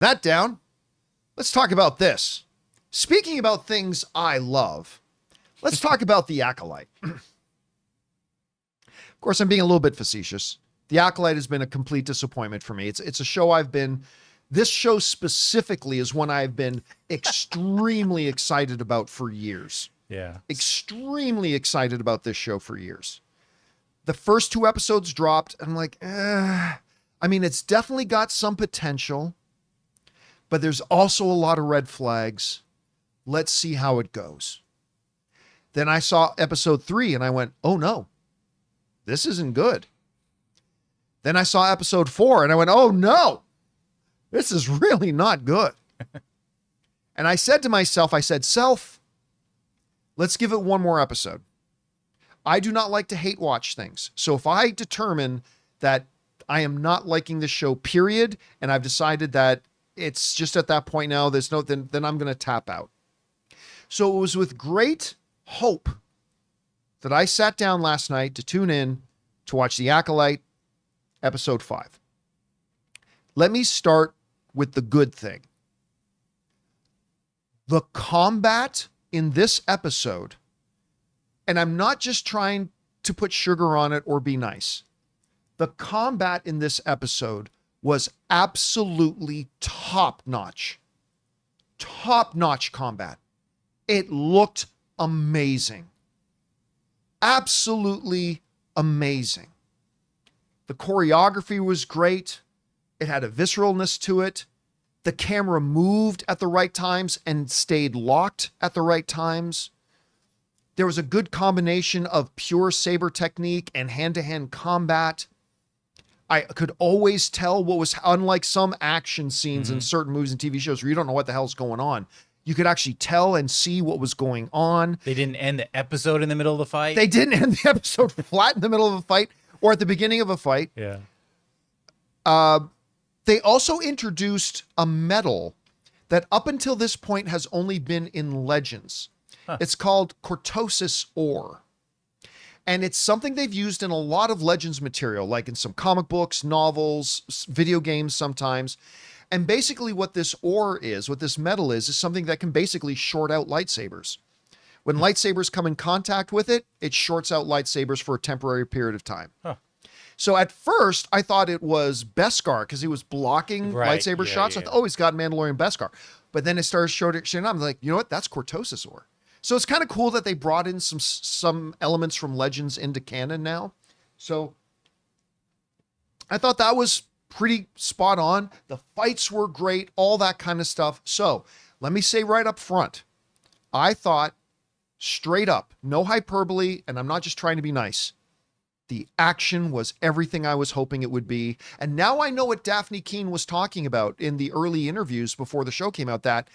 That down. Let's talk about this. Speaking about things I love, let's talk about The Acolyte. Of course, I'm being a little bit facetious. The Acolyte has been a complete disappointment for me. It's a show this show specifically is one I've been extremely excited about for years. Yeah. Extremely excited about this show for years. The first 2 episodes dropped, and I'm like, I mean, it's definitely got some potential, but there's also a lot of red flags. Let's see how it goes. Then I saw episode 3 and I went, oh no, this isn't good. Then I saw episode 4 and I went, oh no, this is really not good. And I said to myself, self, let's give it one more episode. I do not like to hate watch things. So if I determine that I am not liking this show, period, and I've decided that it's just at that point now, then I'm going to tap out. So it was with great hope that I sat down last night to tune in to watch The Acolyte, episode 5. Let me start with the good thing. The combat in this episode, and I'm not just trying to put sugar on it or be nice. The combat in this episode was absolutely top-notch. Top-notch combat. It looked amazing. Absolutely amazing. The choreography was great. It had a visceralness to it. The camera moved at the right times and stayed locked at the right times. There was a good combination of pure saber technique and hand-to-hand combat. I could always tell what was, unlike some action scenes in certain movies and TV shows where you don't know what the hell's going on. You could actually tell and see what was going on. They didn't end the episode in the middle of the fight. They didn't end the episode flat in the middle of a fight or at the beginning of a fight. Yeah. They also introduced a metal that up until this point has only been in Legends. Huh. It's called cortosis ore. And it's something they've used in a lot of Legends material, like in some comic books, novels, video games sometimes. And basically what this ore is, what this metal is something that can basically short out lightsabers. When lightsabers come in contact with it, it shorts out lightsabers for a temporary period of time. Huh. So at first, I thought it was Beskar because he was blocking lightsaber shots. I thought, oh, he's got Mandalorian Beskar. But then it started shorting out. I'm like, you know what? That's cortosis ore. So it's kind of cool that they brought in some elements from Legends into canon now. So I thought that was pretty spot on. The fights were great, all that kind of stuff. So let me say right up front, I thought straight up, no hyperbole, and I'm not just trying to be nice. The action was everything I was hoping it would be. And now I know what Daphne Keane was talking about in the early interviews before the show came out, that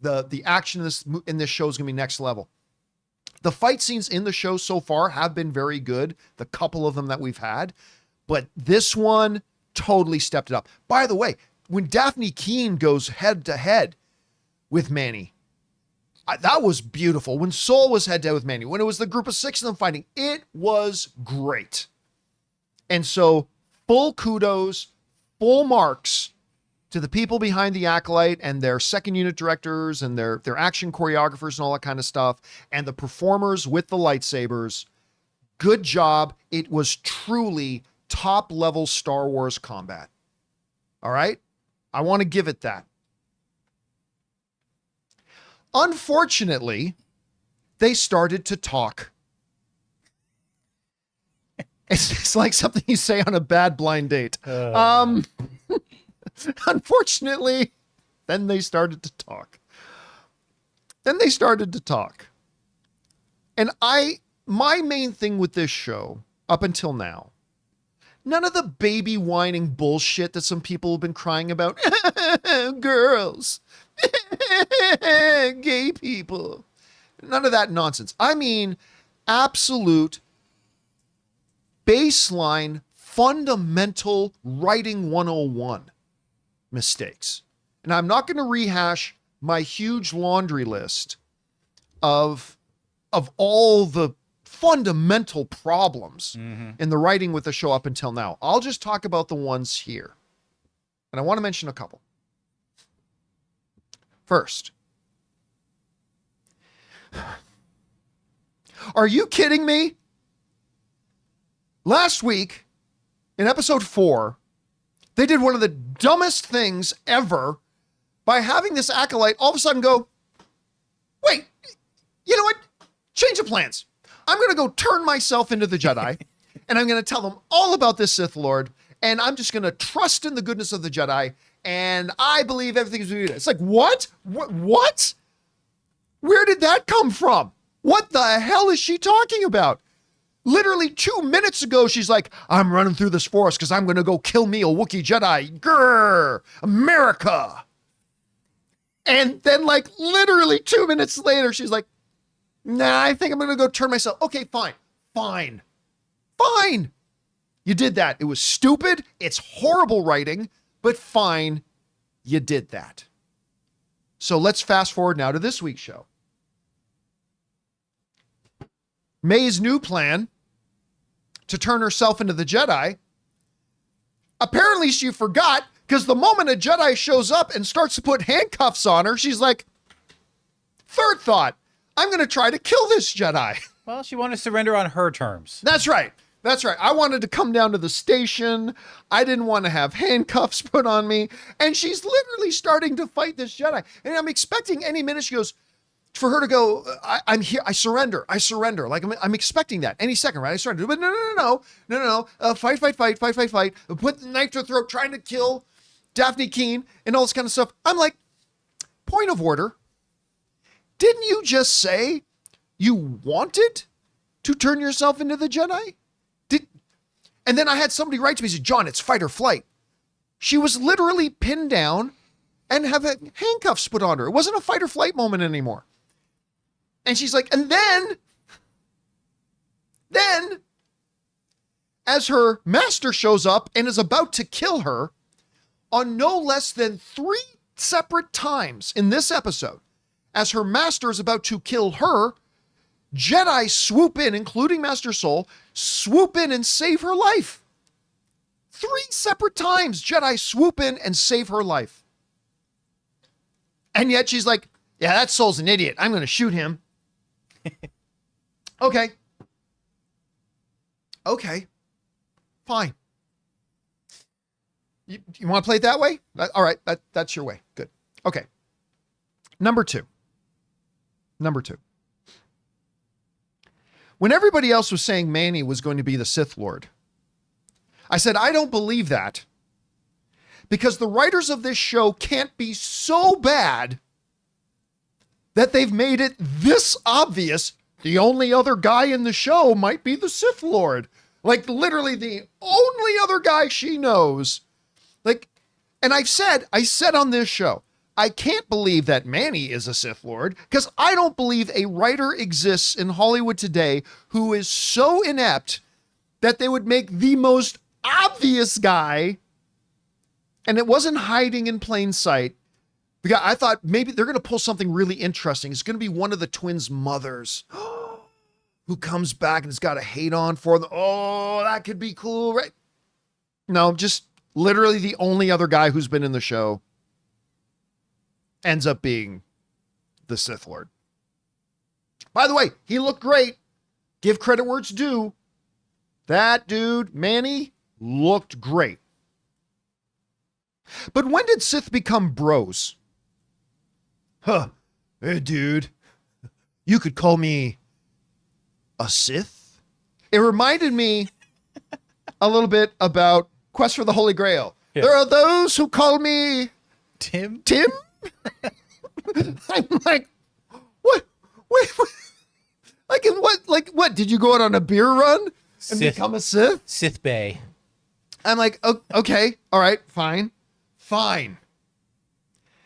the action in this show is going to be next level. The fight scenes in the show so far have been very good, the couple of them that we've had, but this one totally stepped it up. By the way, when Daphne Keane goes head to head with Manny, that was beautiful. When Soul was head to head with Manny, when it was the group of 6 of them fighting, it was great. And so full kudos, full marks to the people behind The Acolyte and their second unit directors and their action choreographers and all that kind of stuff, and the performers with the lightsabers. Good job. It was truly top level Star Wars combat. All right. I want to give it that. Unfortunately, they started to talk. It's like something you say on a bad blind date. Unfortunately, then they started to talk. And my main thing with this show up until now, none of the baby whining bullshit that some people have been crying about. Girls. Gay people. None of that nonsense. I mean, absolute baseline, fundamental writing 101 mistakes. And I'm not going to rehash my huge laundry list of all the fundamental problems in the writing with the show up until now. I'll just talk about the ones here. And I want to mention a couple. first. Are you kidding me? Last week, in episode 4, they did one of the dumbest things ever by having this acolyte all of a sudden go, wait, you know what? Change of plans. I'm going to go turn myself into the Jedi, and I'm going to tell them all about this Sith Lord, and I'm just going to trust in the goodness of the Jedi, and I believe everything's good. It's like, what? What? Where did that come from? What the hell is she talking about? Literally 2 minutes ago, she's like, I'm running through this forest because I'm going to go kill me a Wookiee Jedi. Grrr, America. And then like literally 2 minutes later, she's like, nah, I think I'm going to go turn myself. Okay, fine. You did that. It was stupid. It's horrible writing, but fine. You did that. So let's fast forward now to this week's show. May's new plan to turn herself into the Jedi. Apparently she forgot, because the moment a Jedi shows up and starts to put handcuffs on her, she's like, third thought, I'm going to try to kill this Jedi. Well, she wanted to surrender on her terms. That's right. I wanted to come down to the station. I didn't want to have handcuffs put on me. And she's literally starting to fight this Jedi. And I'm expecting any minute she goes, for her to go, I'm here. I surrender. Like I'm expecting that any second, right? I surrender. But no. Fight. Put the knife to her throat, trying to kill Daphne Keene and all this kind of stuff. I'm like, point of order. Didn't you just say you wanted to turn yourself into the Jedi? And then I had somebody write to me and say, John, it's fight or flight. She was literally pinned down and have handcuffs put on her. It wasn't a fight or flight moment anymore. And she's like, and then, as her master shows up and is about to kill her, on no less than 3 separate times in this episode, as her master is about to kill her, Jedi swoop in, including Master Soul, swoop in and save her life. 3 separate times, Jedi swoop in and save her life. And yet she's like, yeah, that Soul's an idiot. I'm going to shoot him. Okay, fine. You want to play it that way? All right, that's your way. Good. Okay. Number two. When everybody else was saying Manny was going to be the Sith Lord, I said, I don't believe that, because the writers of this show can't be so bad that they've made it this obvious the only other guy in the show might be the Sith Lord. Like literally the only other guy she knows. Like, and I said on this show, I can't believe that Manny is a Sith Lord, because I don't believe a writer exists in Hollywood today who is so inept that they would make the most obvious guy, and it wasn't hiding in plain sight. Because I thought maybe they're going to pull something really interesting. It's going to be one of the twins' mothers who comes back and has got a hate on for them. Oh, that could be cool, right? No, just literally the only other guy who's been in the show ends up being the Sith Lord. By the way, he looked great. Give credit where it's due. That dude, Manny, looked great. But when did Sith become bros? Hey, dude, you could call me a Sith? It reminded me a little bit about Quest for the Holy Grail. Yeah. There are those who call me Tim? I'm like, what? Wait. What? Did you go out on a beer run and become a Sith? Sith Bay. I'm like, okay, all right, fine.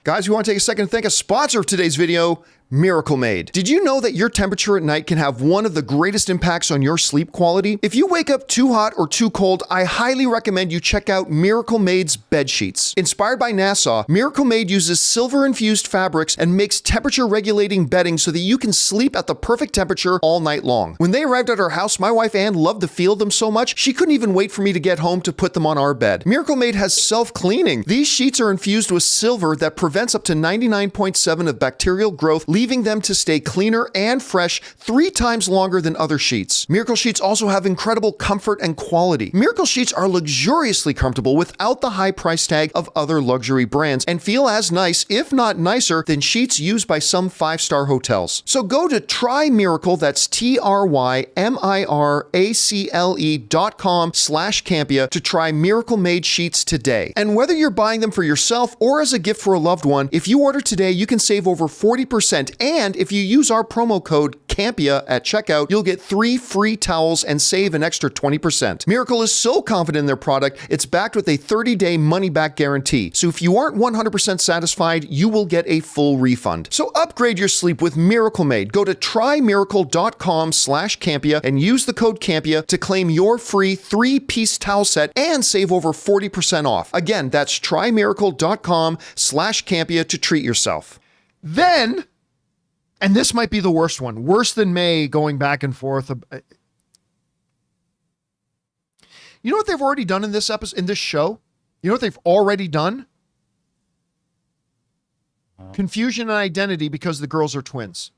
Guys, we want to take a second to thank a sponsor of today's video, Miracle Made. Did you know that your temperature at night can have one of the greatest impacts on your sleep quality? If you wake up too hot or too cold, I highly recommend you check out Miracle Made's bed sheets. Inspired by NASA, Miracle Made uses silver-infused fabrics and makes temperature-regulating bedding so that you can sleep at the perfect temperature all night long. When they arrived at our house, my wife Ann loved the feel of them so much, she couldn't even wait for me to get home to put them on our bed. Miracle Made has self-cleaning. These sheets are infused with silver that prevents up to 99.7% of bacterial growth, leaving them to stay cleaner and fresh 3 times longer than other sheets. Miracle Sheets also have incredible comfort and quality. Miracle Sheets are luxuriously comfortable without the high price tag of other luxury brands and feel as nice, if not nicer, than sheets used by some 5-star hotels. So go to TryMiracle, that's TryMiracle.com/Campea to try Miracle Made sheets today. And whether you're buying them for yourself or as a gift for a loved one, if you order today, you can save over 40%. And if you use our promo code Campea at checkout, you'll get 3 free towels and save an extra 20%. Miracle is so confident in their product, it's backed with a 30-day money-back guarantee. So if you aren't 100% satisfied, you will get a full refund. So upgrade your sleep with Miracle Made. Go to TryMiracle.com/Campea and use the code Campea to claim your free 3-piece towel set and save over 40% off. Again, that's TryMiracle.com/Campea to treat yourself. Then, and this might be the worst one, worse than May going back and forth. You know what they've already done in this episode, in this show? You know what they've already done? Confusion and identity because the girls are twins.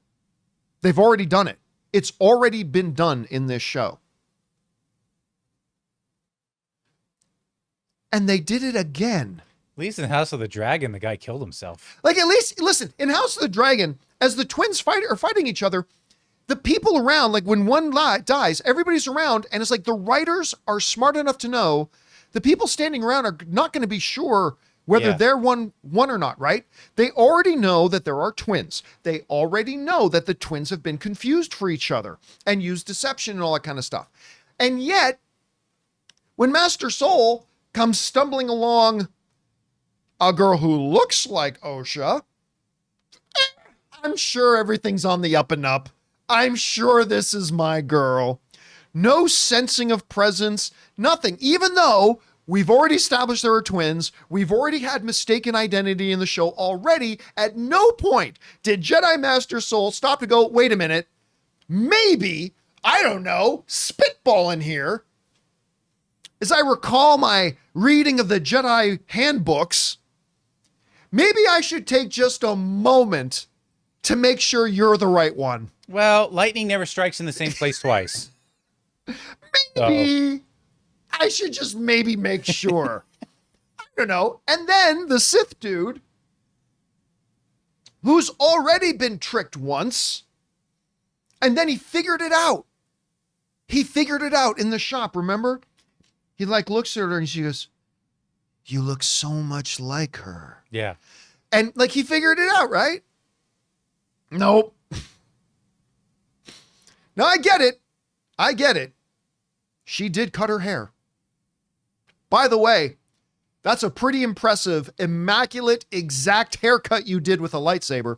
They've already done it. It's already been done in this show. And they did it again. At least in House of the Dragon, the guy killed himself. Like, at least, listen, in House of the Dragon, as the twins are fighting each other, the people around, like when one dies, everybody's around, and it's like the writers are smart enough to know the people standing around are not going to be sure whether they're one or not, right? They already know that there are twins. They already know that the twins have been confused for each other and used deception and all that kind of stuff. And yet, when Master Soul comes stumbling along a girl who looks like Osha, I'm sure everything's on the up and up. I'm sure this is my girl. No sensing of presence, nothing. Even though we've already established there are twins, we've already had mistaken identity in the show already, at no point did Jedi Master Soul stop to go, wait a minute, maybe, I don't know, spitball in here. As I recall my reading of the Jedi handbooks, maybe I should take just a moment to make sure you're the right one. Well, lightning never strikes in the same place twice. Maybe I should just maybe make sure. I don't know. And then the Sith dude, who's already been tricked once, and then he figured it out. He figured it out in the shop, remember? He like looks at her and she goes, "You look so much like her." Yeah. And like he figured it out, right? Nope. No, I get it. I get it. She did cut her hair. By the way, that's a pretty impressive, immaculate, exact haircut you did with a lightsaber.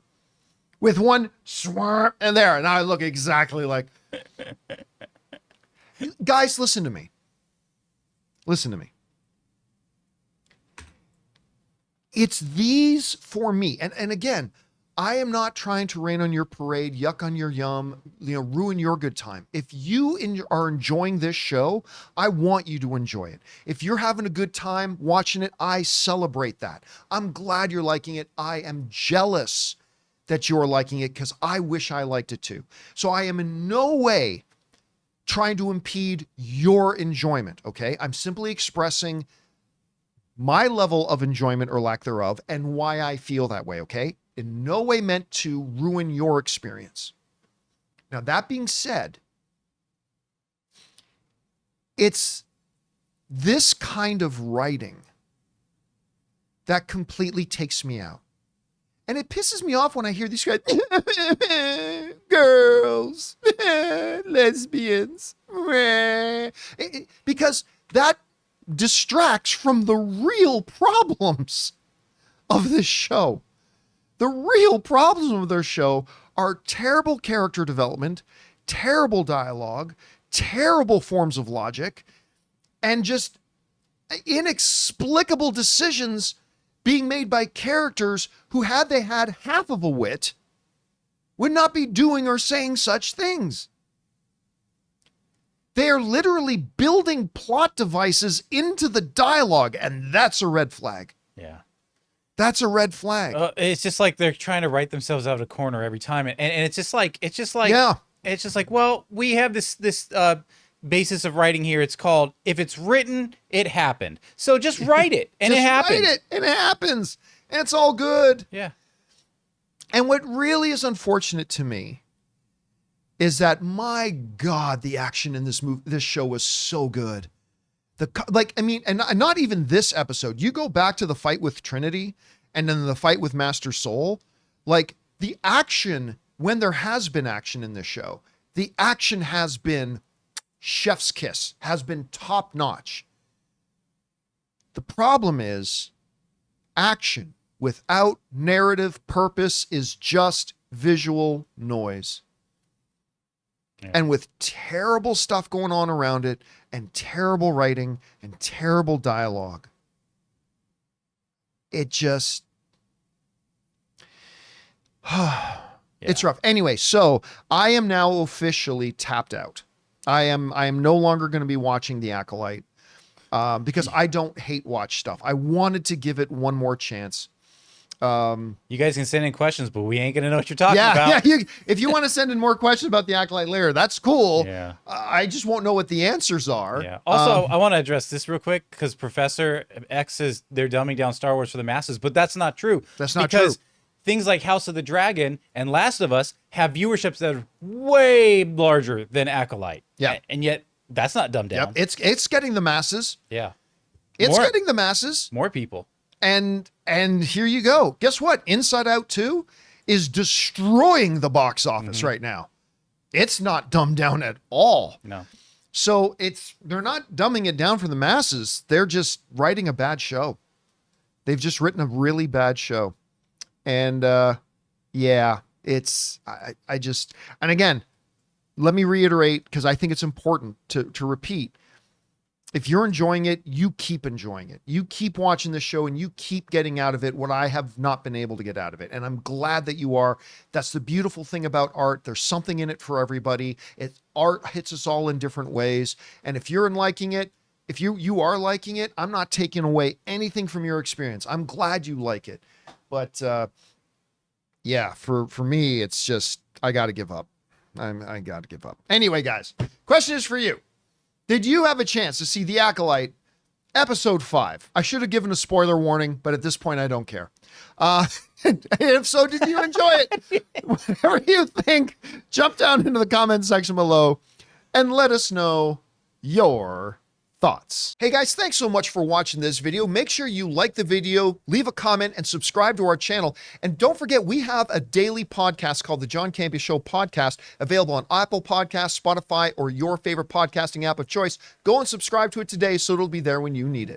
With one swarm and there. And I look exactly like. Guys, listen to me. Listen to me. It's these for me. And again, I am not trying to rain on your parade, yuck on your yum, ruin your good time. If you are enjoying this show, I want you to enjoy it. If you're having a good time watching it, I celebrate that. I'm glad you're liking it. I am jealous that you're liking it because I wish I liked it too. So I am in no way trying to impede your enjoyment, okay? I'm simply expressing my level of enjoyment or lack thereof and why I feel that way, okay? In no way meant to ruin your experience. Now, that being said, it's this kind of writing that completely takes me out. And it pisses me off when I hear these guys, girls, lesbians, because that distracts from the real problems of this show. The real problems of their show are terrible character development, terrible dialogue, terrible forms of logic, and just inexplicable decisions being made by characters who, had they had half of a wit, would not be doing or saying such things. They are literally building plot devices into the dialogue, and that's a red flag. Yeah. That's a red flag. It's just like they're trying to write themselves out of a corner every time, and it's just like Yeah. it's just like, well, we have this basis of writing here. It's called, if it's written, it happened. So just write it, and it happens. Write it, and it happens, and it's all good. Yeah. And what really is unfortunate to me is that, my God, the action in this show was so good. And not even this episode. You go back to the fight with Trinity and then the fight with Master Soul, like the action, when there has been action in this show, the action has been chef's kiss, has been top notch. The problem is action without narrative purpose is just visual noise. Yeah. And with terrible stuff going on around it, and terrible writing, and terrible dialogue, it just, it's rough. Anyway, so I am now officially tapped out. I am no longer going to be watching The Acolyte because I don't hate watch stuff. I wanted to give it one more chance. You guys can send in questions, but we ain't gonna know what you're talking about. Yeah. If you want to send in more questions about The Acolyte later, that's cool. Yeah. I just won't know what the answers are. Yeah. Also, I want to address this real quick, because Professor X says they're dumbing down Star Wars for the masses, but that's not true. That's not because true. Things like House of the Dragon and Last of Us have viewerships that are way larger than Acolyte. Yeah. And yet that's not dumbed down. Yep. It's getting the masses. Yeah. It's getting the masses. More people. And here you go. Guess what? Inside Out 2 is destroying the box office right now. It's not dumbed down at all. No. So they're not dumbing it down for the masses. They're just writing a bad show. They've just written a really bad show. And yeah, and again, let me reiterate, because I think it's important to repeat. If you're enjoying it, you keep enjoying it. You keep watching the show, and you keep getting out of it what I have not been able to get out of it. And I'm glad that you are. That's the beautiful thing about art. There's something in it for everybody. Art hits us all in different ways. And if you're liking it, if you are liking it, I'm not taking away anything from your experience. I'm glad you like it. But yeah, for me, it's just, I got to give up. I got to give up. Anyway, guys, question is for you. Did you have a chance to see The Acolyte episode 5? I should have given a spoiler warning, but at this point, I don't care. If so, did you enjoy it? Whatever you think, jump down into the comment section below and let us know your thoughts. Hey guys, thanks so much for watching this video. Make sure you like the video, leave a comment, and subscribe to our channel. And don't forget, we have a daily podcast called the John Campea Show podcast, available on Apple Podcasts, Spotify, or your favorite podcasting app of choice. Go and subscribe to it today so it'll be there when you need it.